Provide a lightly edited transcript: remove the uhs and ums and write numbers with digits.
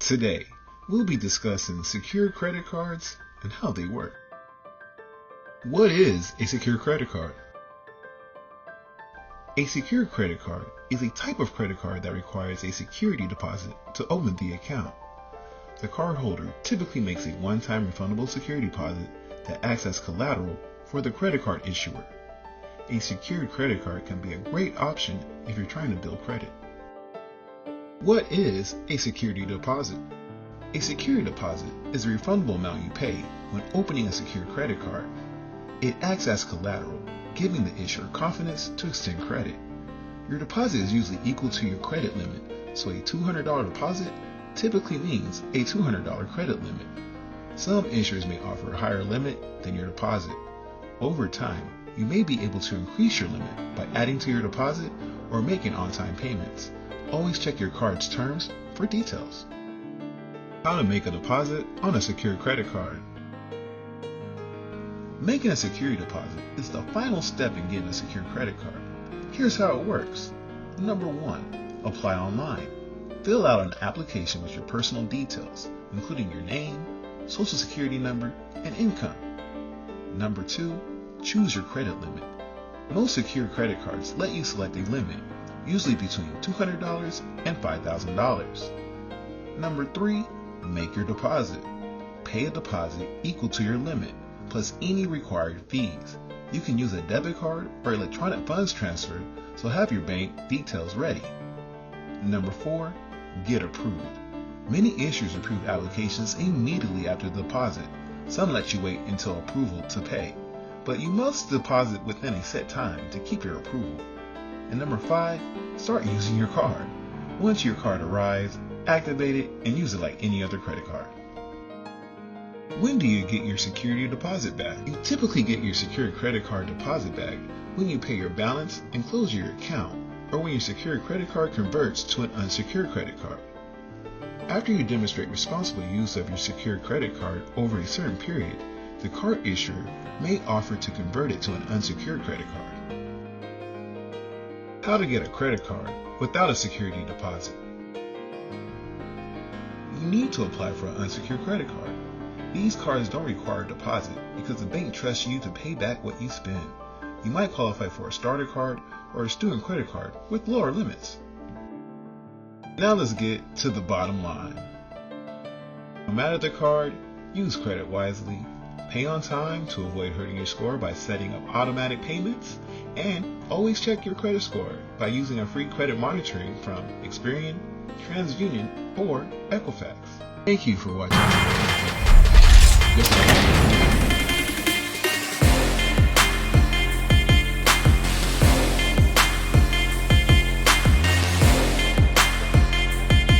Today, we'll be discussing secured credit cards and how they work. What is a secured credit card? A secured credit card is a type of credit card that requires a security deposit to open the account. The cardholder typically makes a one-time refundable security deposit that acts as collateral for the credit card issuer. A secured credit card can be a great option if you're trying to build credit. What is a security deposit? A security deposit is a refundable amount you pay when opening a secured credit card. It acts as collateral, giving the issuer confidence to extend credit. Your deposit is usually equal to your credit limit, so a $200 deposit typically means a $200 credit limit. Some issuers may offer a higher limit than your deposit. Over time, you may be able to increase your limit by adding to your deposit or making on-time payments. Always check your card's terms for details. How to make a deposit on a secured credit card. Making a security deposit is the final step in getting a secured credit card. Here's how it works. Number 1. Apply online. Fill out an application with your personal details, including your name, social security number, and income. Number 2. Choose your credit limit. Most secured credit cards let you select a limit, usually between $200 and $5,000. Number 3. Make your deposit. Pay a deposit equal to your limit, plus any required fees. You can use a debit card or electronic funds transfer, so have your bank details ready. Number 4. Get approved. Many issuers approve applications immediately after the deposit. Some let you wait until approval to pay, but you must deposit within a set time to keep your approval. And number 5, start using your card. Once your card arrives, activate it and use it like any other credit card. When do you get your security deposit back? You typically get your secured credit card deposit back when you pay your balance and close your account, or when your secured credit card converts to an unsecured credit card. After you demonstrate responsible use of your secured credit card over a certain period, the card issuer may offer to convert it to an unsecured credit card. How to get a credit card without a security deposit. You need to apply for an unsecured credit card. These cards don't require a deposit because the bank trusts you to pay back what you spend. You might qualify for a starter card or a student credit card with lower limits. Now let's get to the bottom line. No matter the card, use credit wisely. Pay on time to avoid hurting your score by setting up automatic payments, and always check your credit score by using a free credit monitoring from Experian, TransUnion, or Equifax. Thank you for watching.